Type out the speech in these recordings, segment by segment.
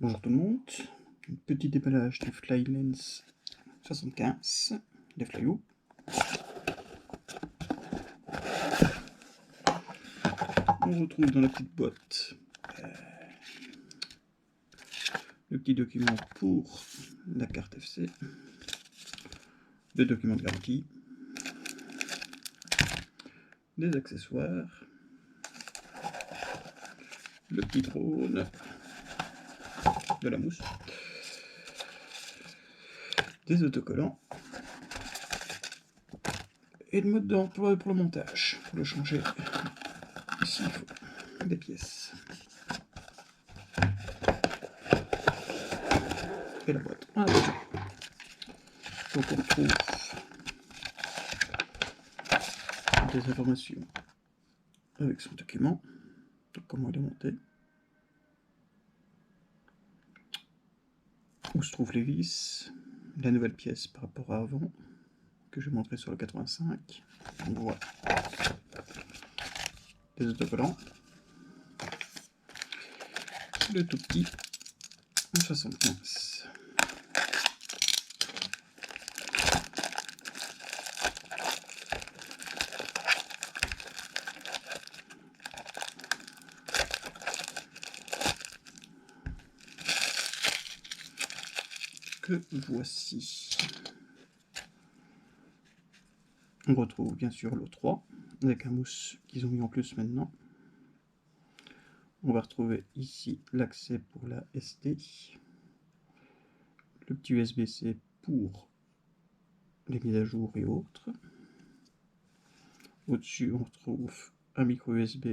Bonjour tout le monde, un petit déballage du Flylens 75 de Flyo. On retrouve dans la petite boîte le petit document pour la carte FC, le document de garantie, des accessoires, le petit drone, de la mousse, des autocollants et le mode d'emploi pour le montage, pour le changer s'il faut, des pièces. Et la boîte. Ah, donc on retrouve des informations avec son document, donc comment il est monté, où se trouvent les vis, la nouvelle pièce par rapport à avant, que je vais montrer sur le 85. On voit des autocollants, le tout petit, en 75. Que voici. On retrouve bien sûr l'O3 avec un mousse qu'ils ont mis en plus maintenant. On va retrouver ici l'accès pour la SD, le petit USB-C pour les mises à jour et autres. Au-dessus, on retrouve un micro USB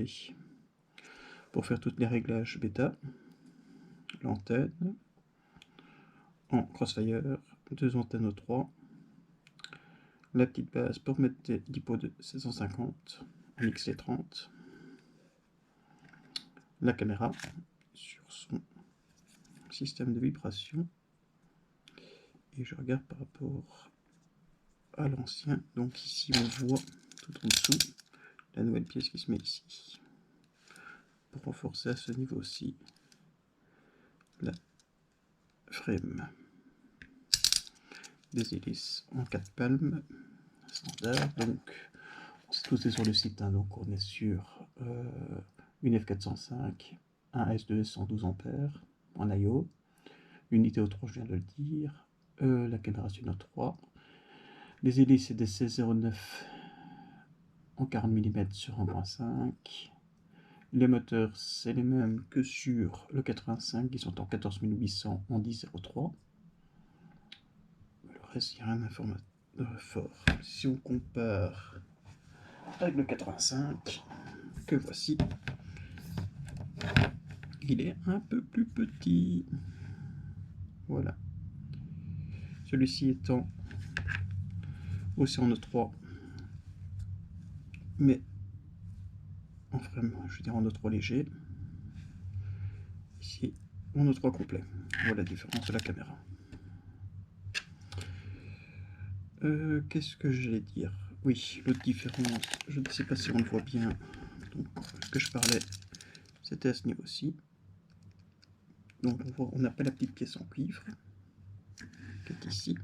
pour faire tous les réglages bêta, l'antenne en Crossfire, deux antennes O3, la petite base pour mettre des dipodes 750 en XT30, la caméra sur son système de vibration, et je regarde par rapport à l'ancien, donc ici on voit tout en dessous la nouvelle pièce qui se met ici pour renforcer à ce niveau-ci la frame, des hélices en 4 palmes standard, donc tout est sur le site, hein, donc on est sur une F405, un S2 112 ampères en IO, unité O3 je viens de le dire, la caméra c'est une O3, les hélices c'est des 16-09 en 40 mm sur 1.5, les moteurs c'est les mêmes que sur le 85 qui sont en 14800 en 10.03. Le reste il n'y a rien d'informateur fort. Si on compare avec le 85 que voici, il est un peu plus petit. Voilà. Celui-ci étant aussi en E3, mais en frame, je veux dire en E3 léger. Ici, en E3 complet. Voilà la différence de la caméra. Qu'est-ce que j'allais dire? Oui, l'autre différence, je ne sais pas si on le voit bien. Donc, ce que je parlais, c'était à ce niveau-ci. Donc, on n'a pas la petite pièce en cuivre, qui est ici.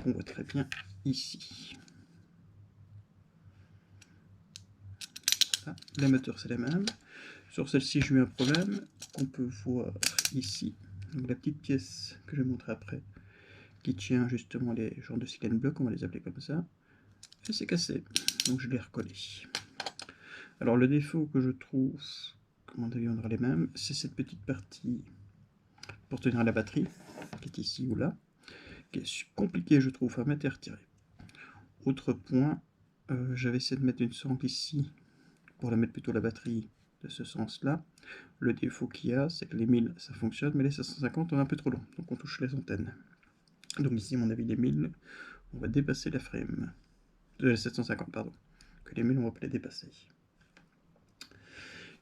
On voit très bien ici. Voilà. Les moteurs, c'est les mêmes. Sur celle-ci, j'ai eu un problème qu'on peut voir ici. Donc, la petite pièce que je vais montrer après, qui tient justement les genres de silane block, on va les appeler comme ça, elle s'est cassée. Donc, je l'ai recollé. Alors, le défaut que je trouve, à mon avis, on aura les mêmes, c'est cette petite partie pour tenir la batterie, qui est ici ou là, qui est compliqué, je trouve, à mettre et retirer. Autre point, j'avais essayé de mettre une sangle ici pour la mettre plutôt la batterie de ce sens-là. Le défaut qu'il y a, c'est que les 1000 ça fonctionne, mais les 750 on est un peu trop long, donc on touche les antennes. Donc ici, à mon avis, les 1000, on va dépasser la frame. Les 750, pardon. Que les 1000, on va pas les dépasser.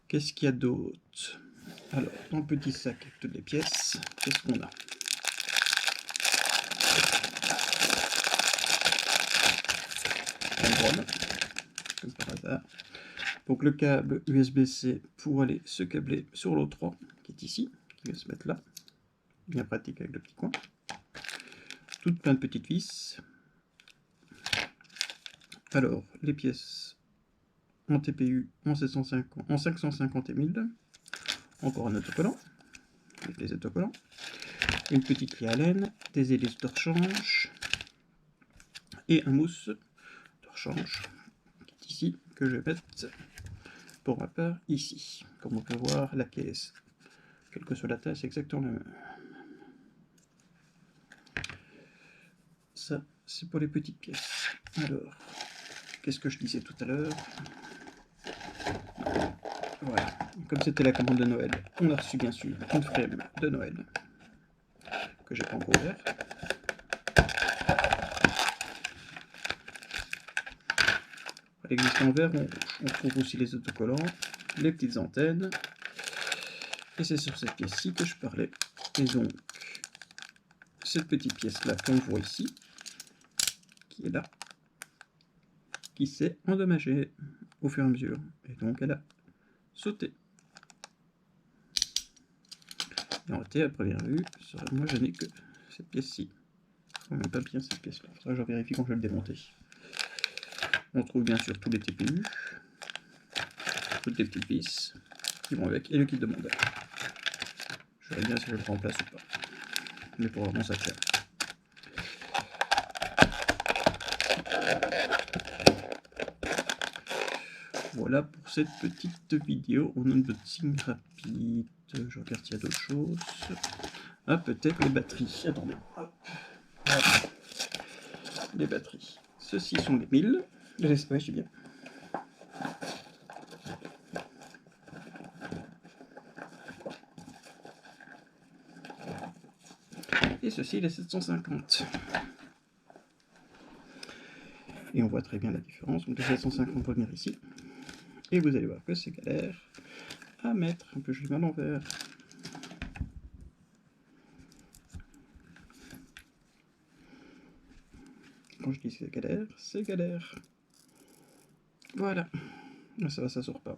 Qu'est-ce qu'il y a d'autre? Alors, dans le petit sac avec toutes les pièces, qu'est-ce qu'on a? Un drone, comme par hasard. Donc le câble USB-C pour aller se câbler sur l'O3, qui est ici, qui va se mettre là. bien pratique avec le petit coin. Toutes plein de petites vis. Alors, les pièces en TPU, en 750, en 550 et 1000. Encore un autocollant, avec les autocollants. Une petite clé Allen, des hélices de rechange et un mousse de rechange qui est ici, que je vais mettre pour ma part ici. Comme on peut voir, la caisse, quelle que soit la taille, c'est exactement la même. Ça, c'est pour les petites pièces. Alors, qu'est-ce que je disais tout à l'heure? Voilà, comme c'était la commande de Noël, on a reçu bien sûr une frame de Noël que j'ai pas encore ouvert. Elle existe en vert, on trouve aussi les autocollants, les petites antennes, et c'est sur cette pièce-ci que je parlais. Et donc, cette petite pièce-là qu'on voit ici, qui est là, qui s'est endommagée au fur et à mesure, et donc elle a sauté. Et en réalité, à première vue, moi je n'ai que cette pièce-ci. Même pas bien cette pièce-là, il faudra que je vérifie quand je vais le démonter. On trouve bien sûr tous les TPU, toutes les petites vis qui vont avec, et le kit de montage. Je verrai bien si je le remplace ou pas. Mais pour le moment, ça tient. Voilà pour cette petite vidéo en unboxing rapide. Je regarde s'il y a d'autres choses. Ah, peut-être les batteries. Attendez. Hop. Voilà. Les batteries. Ceux-ci sont les 1000. Ouais, je sais bien. Et ceci les 750. Et on voit très bien la différence. Donc les 750 vont venir ici. Et vous allez voir que c'est galère à mettre. Un peu je vais à l'envers. Quand je dis c'est galère, c'est galère. Voilà. Ça va, ça sort pas.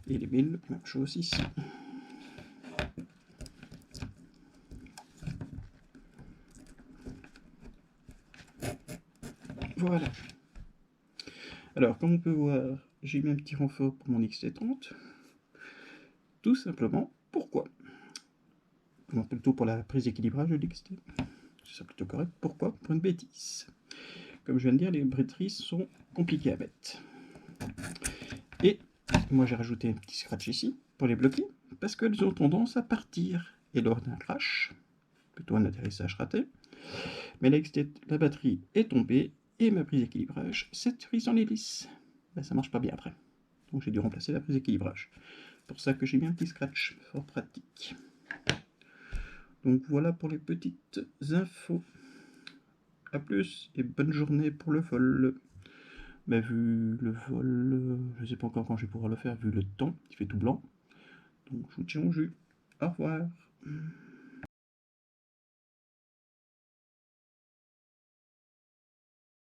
Et les 1000, même chose ici. Voilà. Alors, comme on peut voir, j'ai mis un petit renfort pour mon XT30. Tout simplement, pourquoi? Non, plutôt pour la prise d'équilibrage de l'XT. C'est plutôt correct. Pourquoi? Pour une bêtise. Comme je viens de dire, les batteries sont compliquées à mettre. Et moi j'ai rajouté un petit scratch ici pour les bloquer, parce qu'elles ont tendance à partir. Et lors d'un crash, plutôt un atterrissage raté, mais la batterie est tombée et ma prise d'équilibrage s'est prise dans l'hélice. Ben, ça marche pas bien après. Donc j'ai dû remplacer la prise d'équilibrage. Pour ça que j'ai mis un petit scratch, fort pratique. Donc voilà pour les petites infos. A plus et bonne journée pour le vol. Mais vu le vol, je sais pas encore quand je vais pouvoir le faire, vu le temps, il fait tout blanc. Donc je vous tiens au jus. Au revoir.